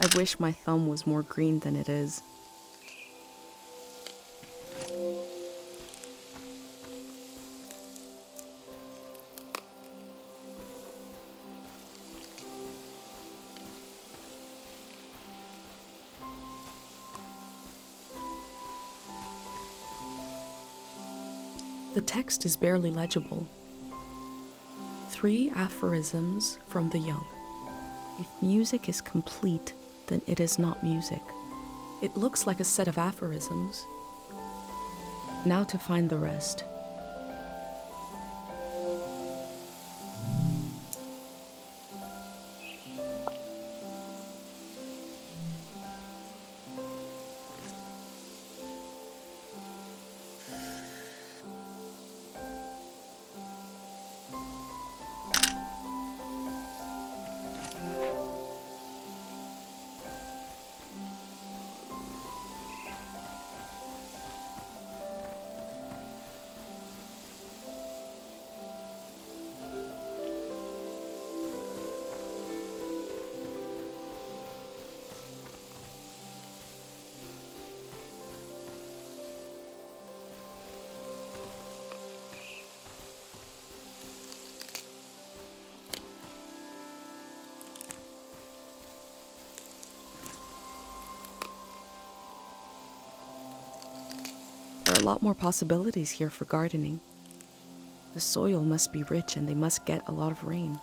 I wish my thumb was more green than it is. The text is barely legible. 3 aphorisms from the young. If music is complete, then it is not music. It looks like a set of aphorisms. Now to find the rest. There are a lot more possibilities here for gardening. The soil must be rich and they must get a lot of rain.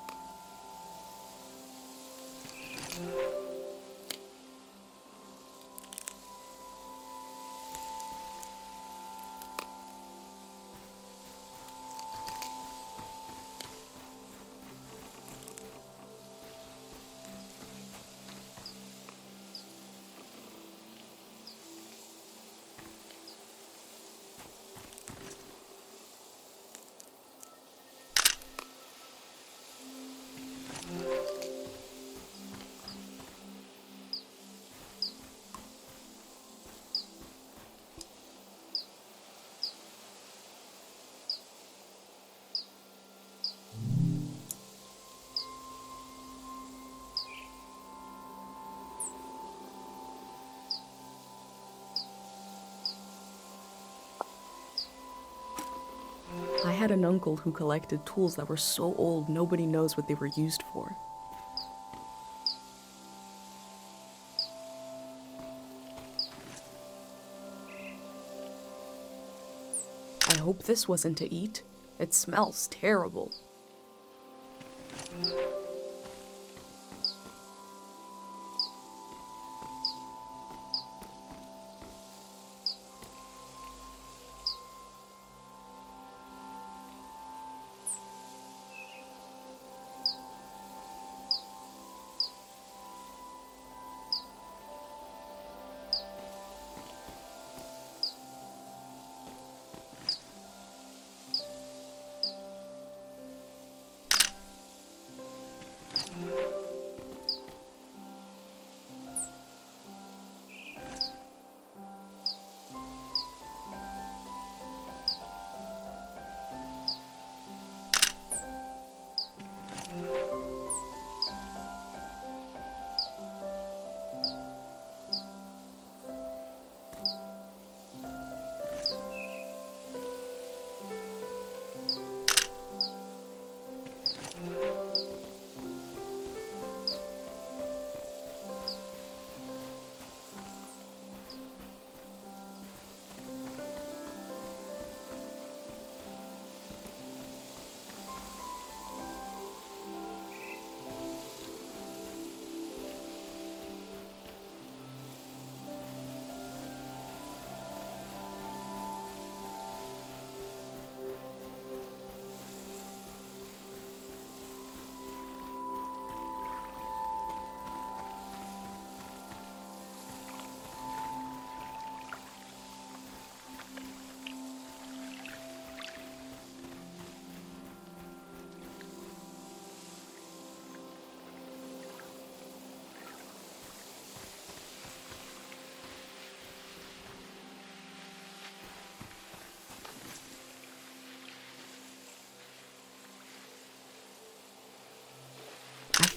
I had an uncle who collected tools that were so old nobody knows what they were used for. I hope this wasn't to eat. It smells terrible.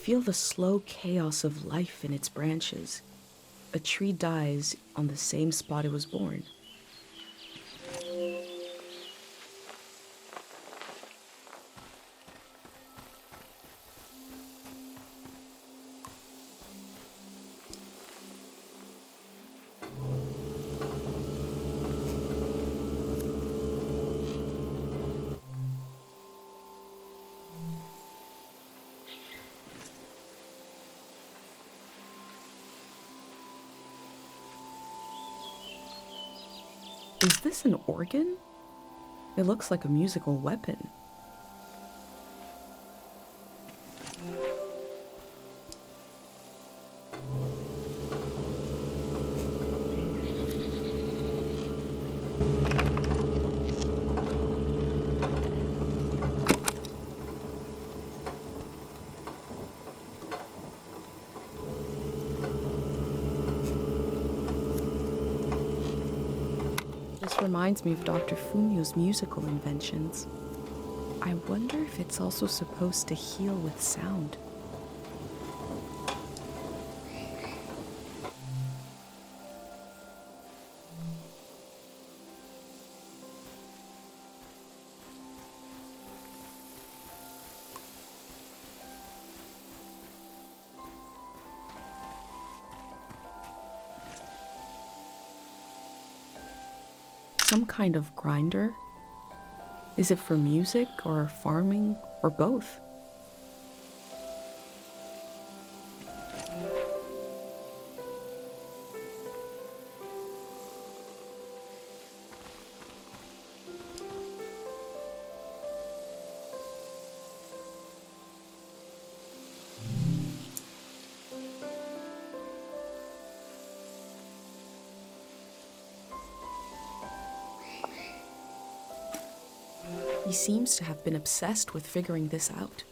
feel the slow chaos of life in its branches. A tree dies on the same spot it was born. Is this an organ? It looks like a musical weapon. This reminds me of Dr. Fumio's musical inventions. I wonder if it's also supposed to heal with sound. Some kind of grinder? Is it for music or farming or both? He seems to have been obsessed with figuring this out.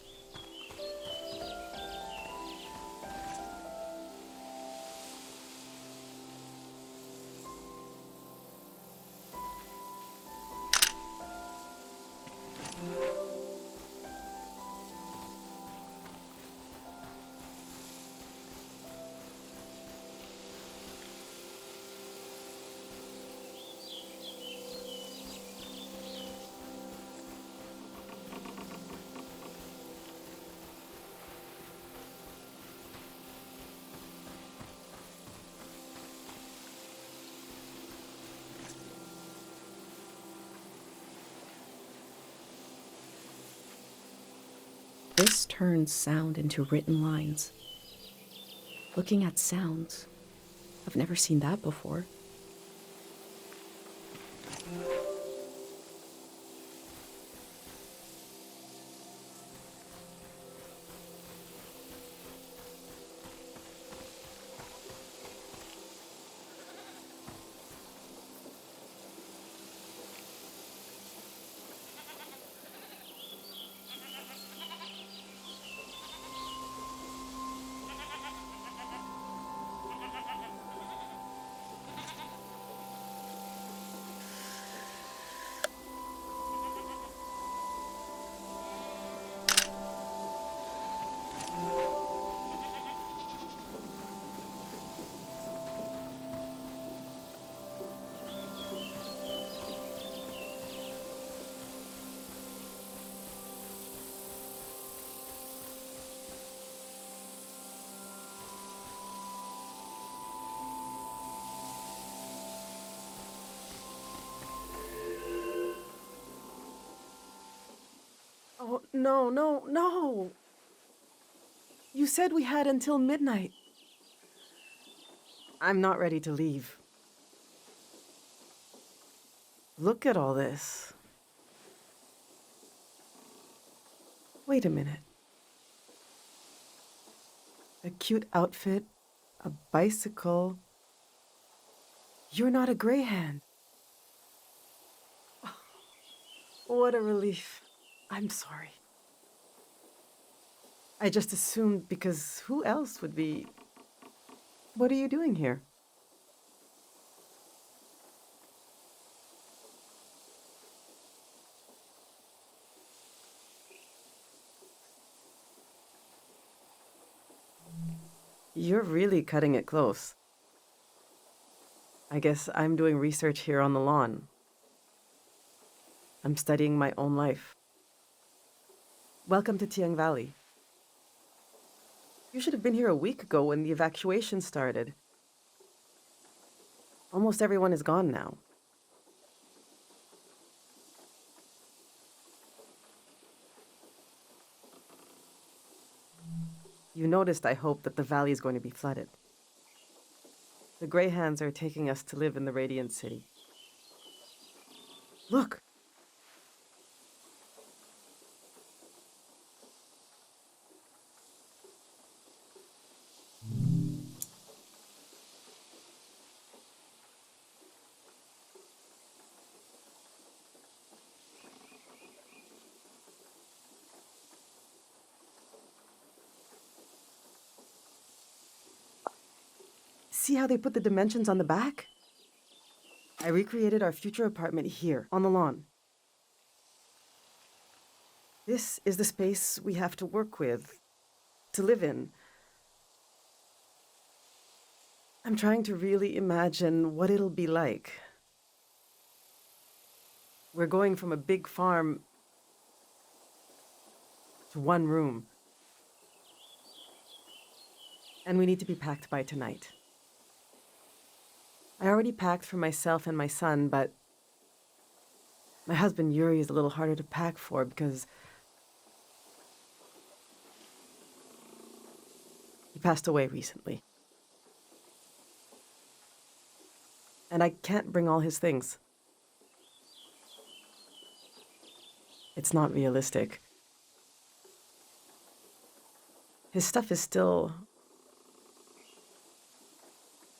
This turns sound into written lines. Looking at sounds, I've never seen that before. Oh, no, no, no! You said we had until midnight. I'm not ready to leave. Look at all this. Wait a minute. A cute outfit, a bicycle. You're not a greyhound. What a relief. I'm sorry. I just assumed because who else would be... What are you doing here? You're really cutting it close. I guess I'm doing research here on the lawn. I'm studying my own life. Welcome to Tiang Valley. You should have been here a week ago when the evacuation started. Almost everyone is gone now. You noticed, I hope, that the valley is going to be flooded. The Greyhands are taking us to live in the Radiant City. Look! See how they put the dimensions on the back? I recreated our future apartment here, on the lawn. This is the space we have to work with, to live in. I'm trying to really imagine what it'll be like. We're going from a big farm to one room. And we need to be packed by tonight. I already packed for myself and my son, but my husband Yuri is a little harder to pack for because he passed away recently. And I can't bring all his things. It's not realistic. His stuff is still...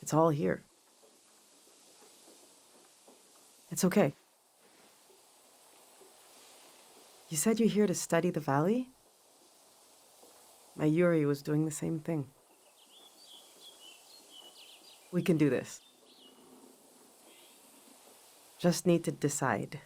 It's all here. It's okay. You said you're here to study the valley? My Yuri was doing the same thing. We can do this. Just need to decide.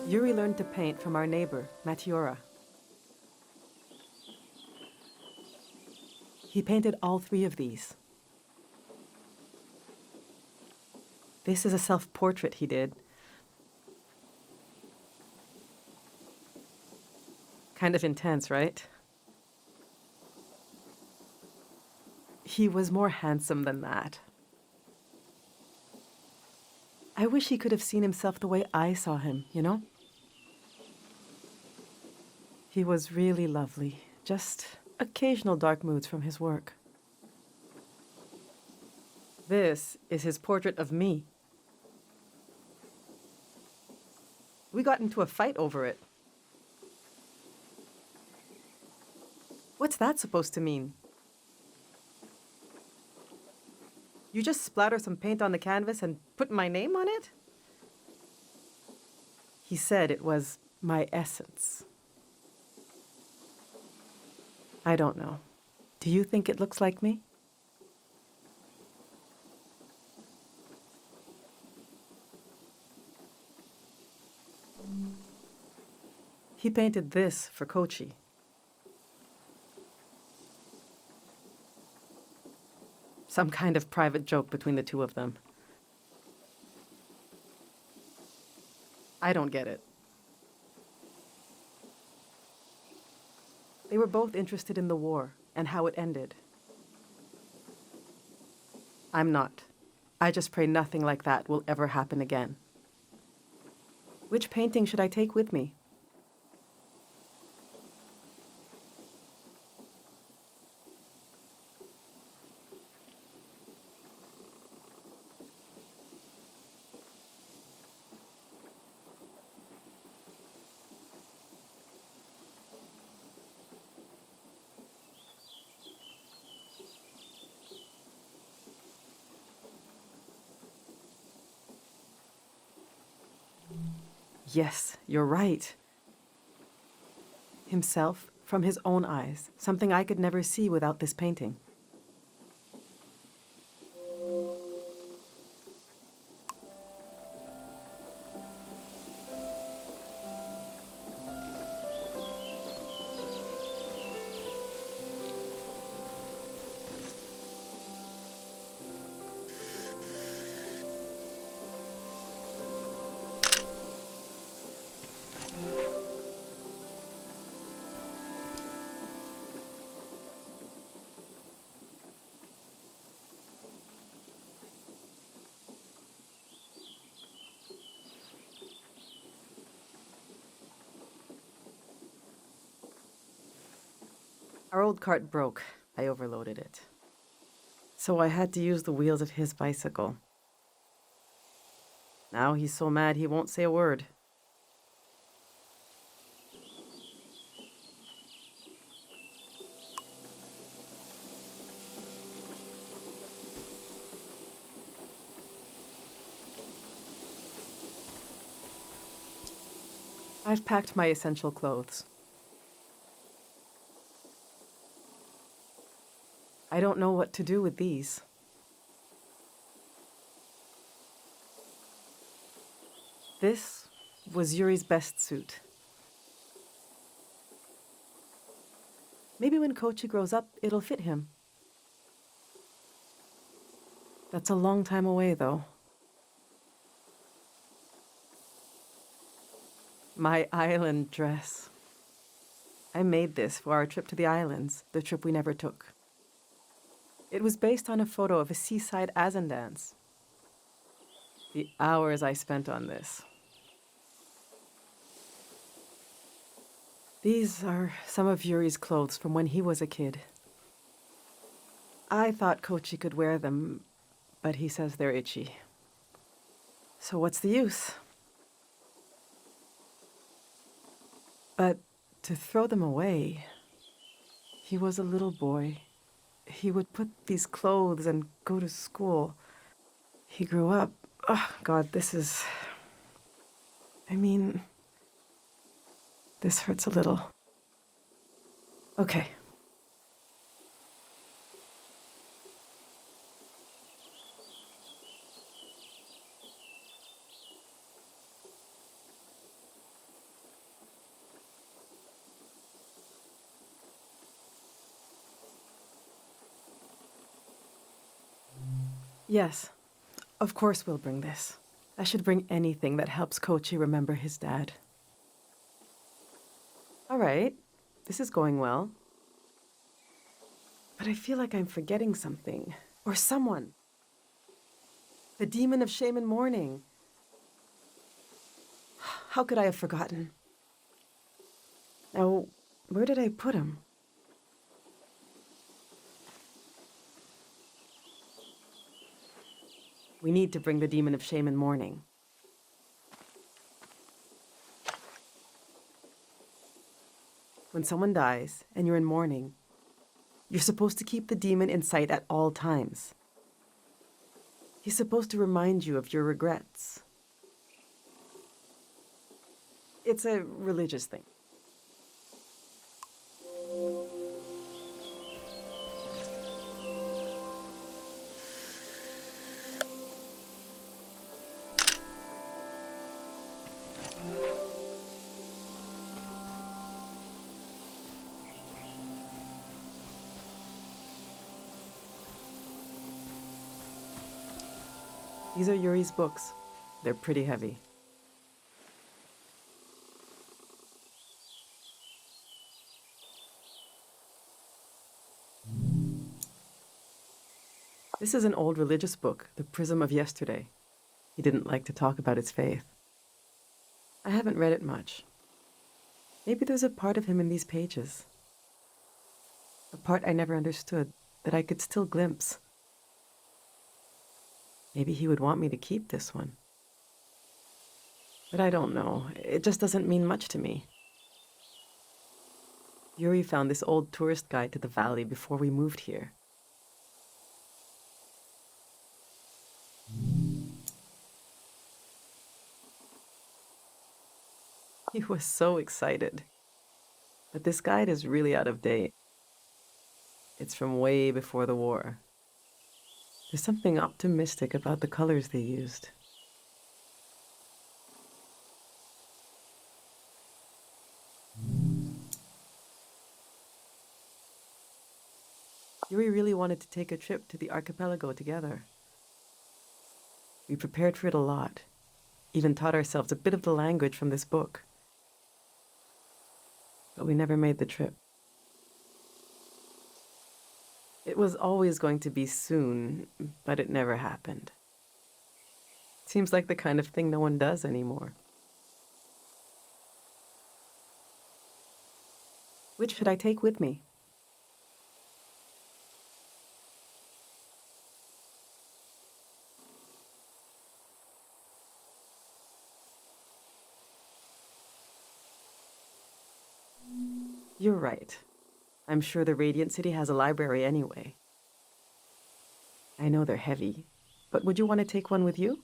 Yuri learned to paint from our neighbor, Matiora. He painted all three of these. This is a self-portrait he did. Kind of intense, right? He was more handsome than that. I wish he could have seen himself the way I saw him, you know? He was really lovely, just occasional dark moods from his work. This is his portrait of me. We got into a fight over it. What's that supposed to mean? You just splatter some paint on the canvas and put my name on it? He said it was my essence. I don't know. Do you think it looks like me? He painted this for Kochi. Some kind of private joke between the two of them. I don't get it. They were both interested in the war and how it ended. I'm not. I just pray nothing like that will ever happen again. Which painting should I take with me? Yes, you're right. Himself from his own eyes, something I could never see without this painting. Our old cart broke. I overloaded it. So I had to use the wheels of his bicycle. Now he's so mad he won't say a word. I've packed my essential clothes. I don't know what to do with these. This was Yuri's best suit. Maybe when Kochi grows up, it'll fit him. That's a long time away, though. My island dress. I made this for our trip to the islands, the trip we never took. It was based on a photo of a seaside Azan dance. The hours I spent on this. These are some of Yuri's clothes from when he was a kid. I thought Kochi could wear them, but he says they're itchy. So what's the use? But to throw them away, he was a little boy. He would put these clothes and go to school. He grew up. Oh, God, this is... this hurts a little. Okay. Yes, of course we'll bring this. I should bring anything that helps Kochi remember his dad. All right, this is going well. But I feel like I'm forgetting something. Or someone. The demon of shame and mourning. How could I have forgotten? Now, where did I put him? We need to bring the demon of shame and mourning. When someone dies and you're in mourning, you're supposed to keep the demon in sight at all times. He's supposed to remind you of your regrets. It's a religious thing. These are Yuri's books. They're pretty heavy. This is an old religious book, The Prism of Yesterday. He didn't like to talk about his faith. I haven't read it much. Maybe there's a part of him in these pages. A part I never understood, that I could still glimpse. Maybe he would want me to keep this one. But I don't know. It just doesn't mean much to me. Yuri found this old tourist guide to the valley before we moved here. He was so excited. But this guide is really out of date. It's from way before the war. There's something optimistic about the colors they used. Yuri really wanted to take a trip to the archipelago together. We prepared for it a lot, even taught ourselves a bit of the language from this book. But we never made the trip. It was always going to be soon, but it never happened. Seems like the kind of thing no one does anymore. Which should I take with me? You're right. I'm sure the Radiant City has a library anyway. I know they're heavy, but would you want to take one with you?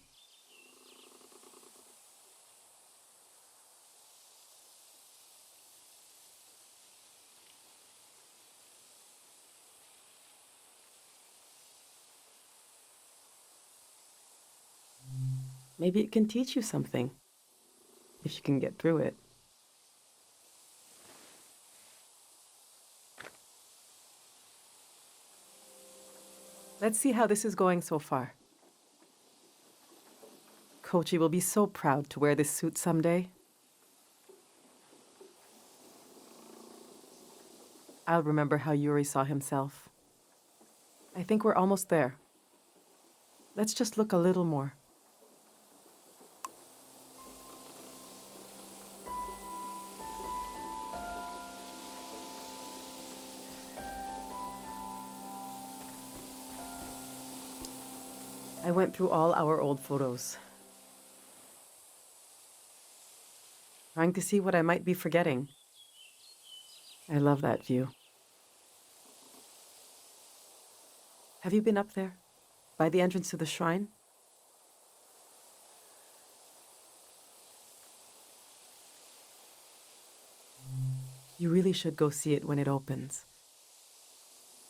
Maybe it can teach you something, if you can get through it. Let's see how this is going so far. Kochi will be so proud to wear this suit someday. I'll remember how Yuri saw himself. I think we're almost there. Let's just look a little more. I went through all our old photos, trying to see what I might be forgetting. I love that view. Have you been up there, by the entrance to the shrine? You really should go see it when it opens.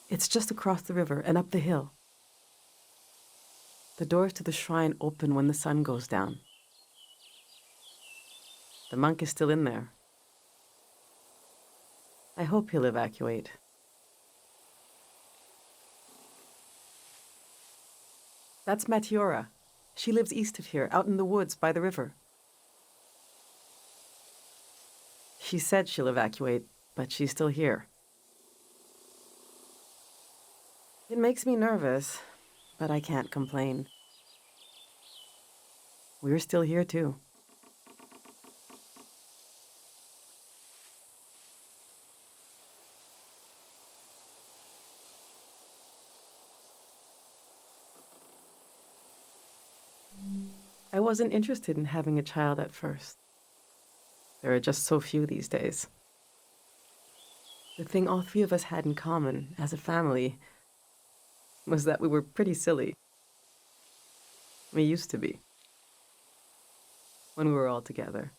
It's just across the river and up the hill. The doors to the shrine open when the sun goes down. The monk is still in there. I hope he'll evacuate. That's Matiora. She lives east of here, out in the woods by the river. She said she'll evacuate, but she's still here. It makes me nervous, but I can't complain. We're still here, too. I wasn't interested in having a child at first. There are just so few these days. The thing all three of us had in common as a family was that we were pretty silly. We used to be. When we were all together.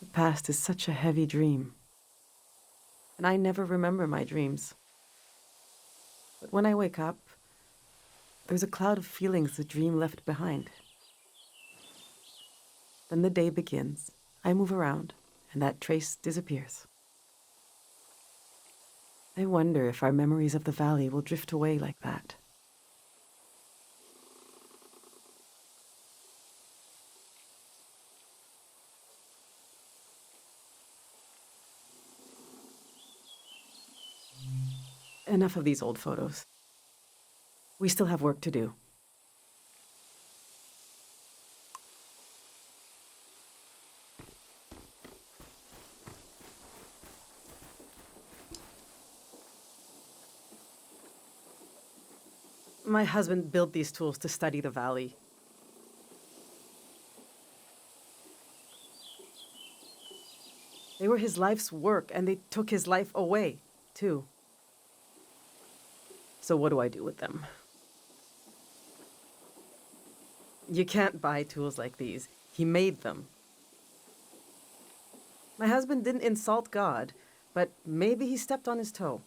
The past is such a heavy dream. And I never remember my dreams. But when I wake up, there's a cloud of feelings the dream left behind. Then the day begins. I move around, and that trace disappears. I wonder if our memories of the valley will drift away like that. Enough of these old photos. We still have work to do. My husband built these tools to study the valley. They were his life's work, and they took his life away, too. So what do I do with them? You can't buy tools like these. He made them. My husband didn't insult God, but maybe he stepped on his toe.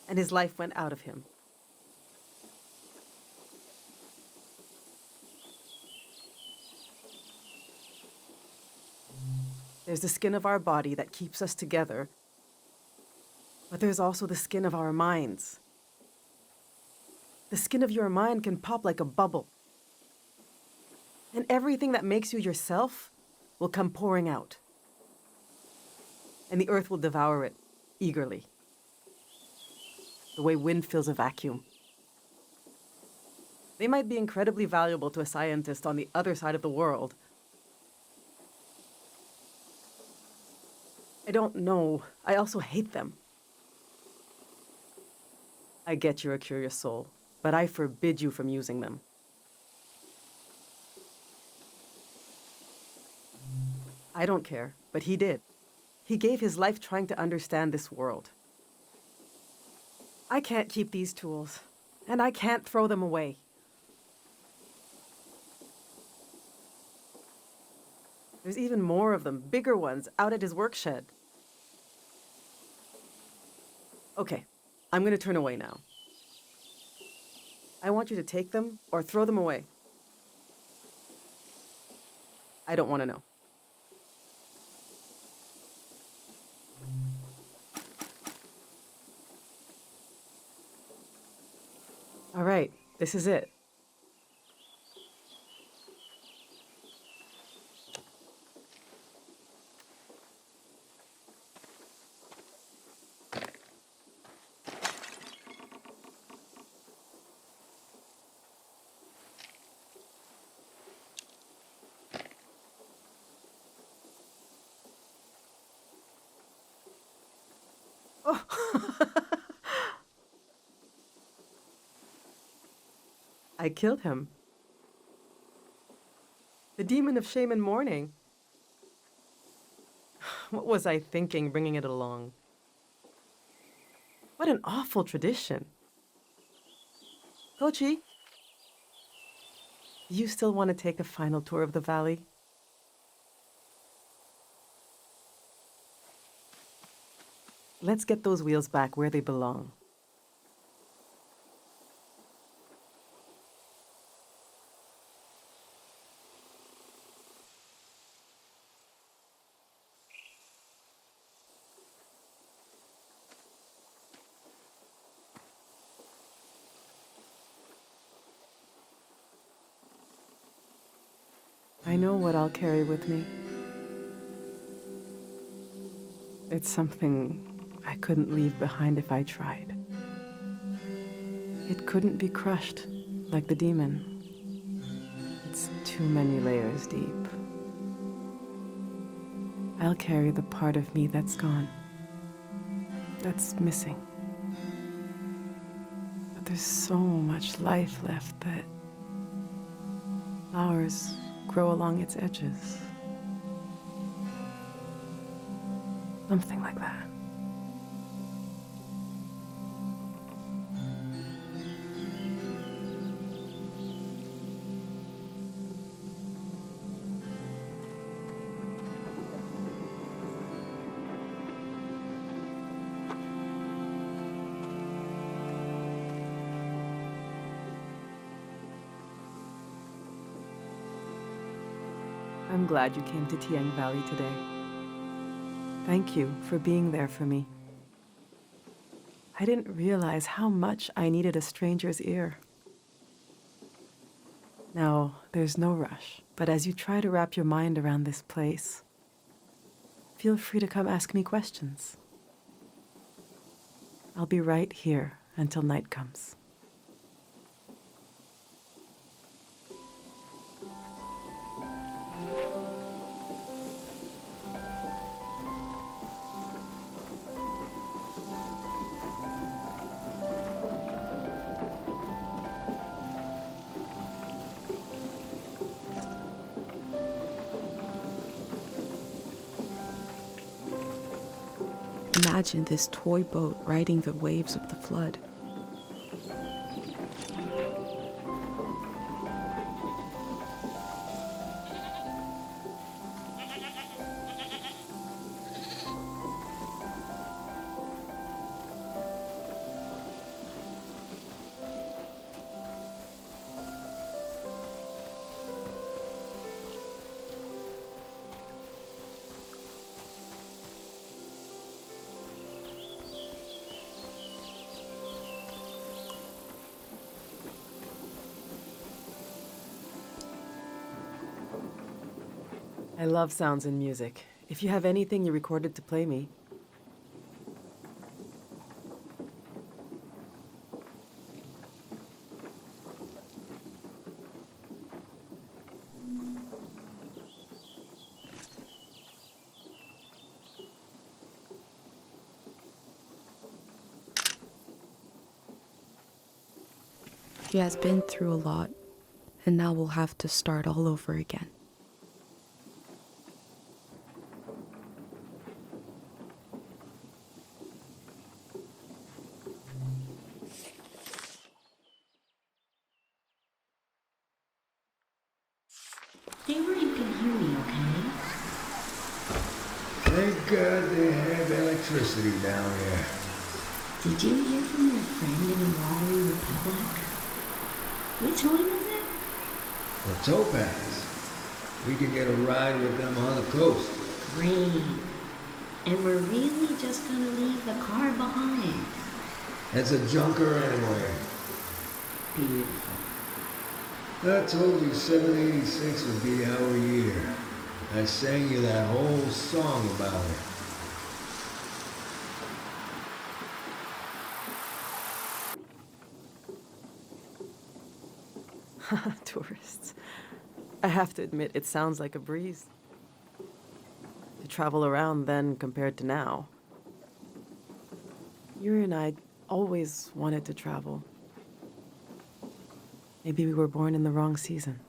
And his life went out of him. There's the skin of our body that keeps us together, but there's also the skin of our minds. The skin of your mind can pop like a bubble. And everything that makes you yourself will come pouring out. And the earth will devour it eagerly. The way wind fills a vacuum. They might be incredibly valuable to a scientist on the other side of the world. I don't know. I also hate them. I get you're a curious soul, but I forbid you from using them. I don't care, but he did. He gave his life trying to understand this world. I can't keep these tools, and I can't throw them away. There's even more of them, bigger ones, out at his work shed. Okay, I'm gonna turn away now. I want you to take them or throw them away. I don't want to know. All right, this is it. Oh. I killed him. The demon of shame and mourning. What was I thinking bringing it along? What an awful tradition. Kochi, do you still want to take a final tour of the valley? Let's get those wheels back where they belong. I know what I'll carry with me. It's something I couldn't leave behind if I tried. It couldn't be crushed like the demon. It's too many layers deep. I'll carry the part of me that's gone, that's missing. But there's so much life left that flowers grow along its edges. Something like that. I'm glad you came to Tiang Valley today. Thank you for being there for me. I didn't realize how much I needed a stranger's ear. Now, there's no rush, but as you try to wrap your mind around this place, feel free to come ask me questions. I'll be right here until night comes. Imagine this toy boat riding the waves of the flood. I love sounds and music. If you have anything you recorded to play me. He has been through a lot, and now we'll have to start all over again. They were able to hear me, okay? Thank God they have electricity down here. Did you hear from your friend in the Watery Republic? Which one is it? The Topaz. We can get a ride with them on the coast. Great. And we're really just gonna leave the car behind. It's a junker anyway. Beautiful. I told you 786 would be our year. I sang you that whole song about it. Tourists. I have to admit, it sounds like a breeze. To travel around then compared to now. Yuri and I always wanted to travel. Maybe we were born in the wrong season.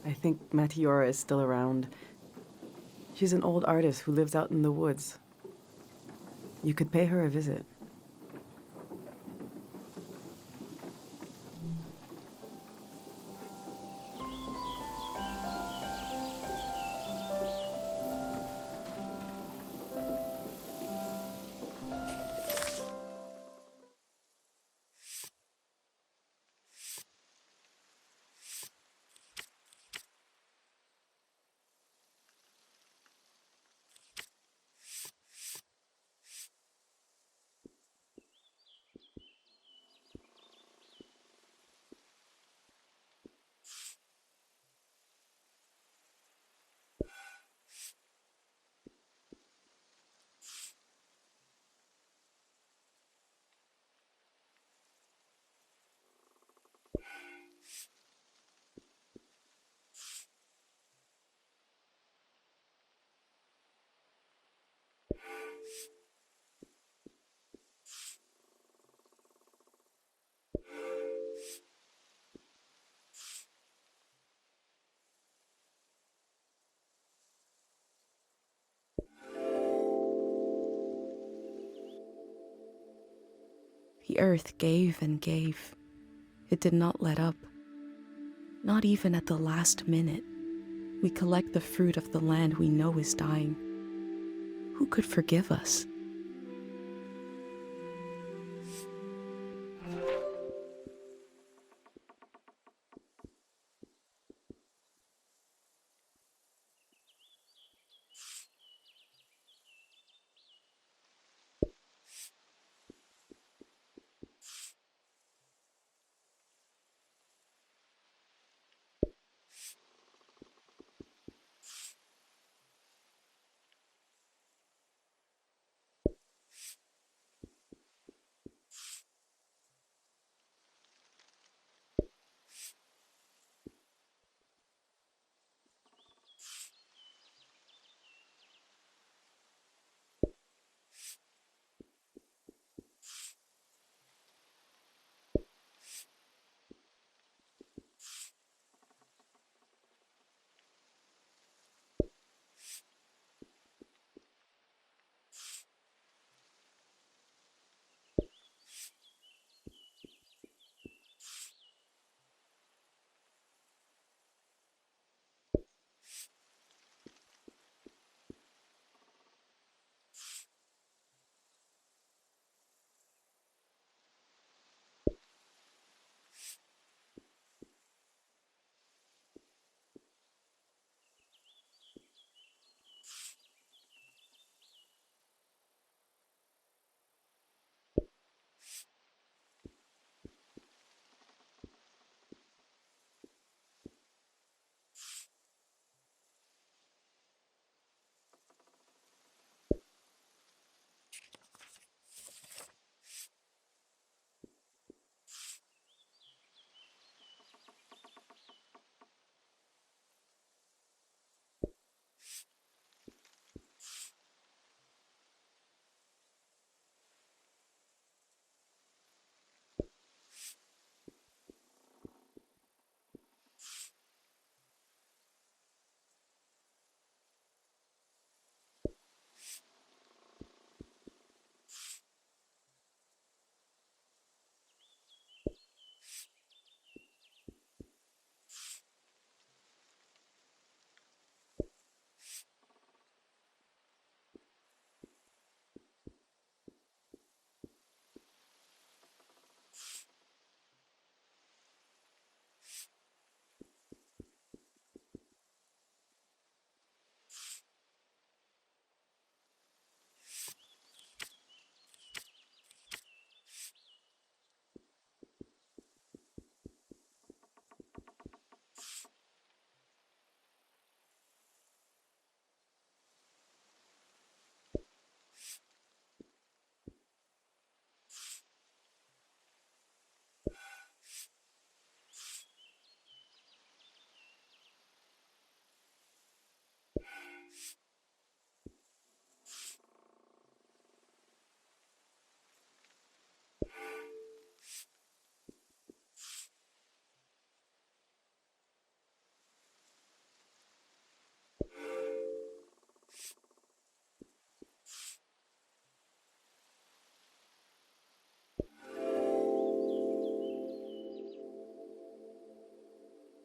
I think Matiora is still around. She's an old artist who lives out in the woods. You could pay her a visit. The earth gave and gave. It did not let up. Not even at the last minute. We collect the fruit of the land we know is dying. Who could forgive us?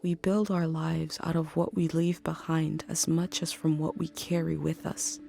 We build our lives out of what we leave behind as much as from what we carry with us.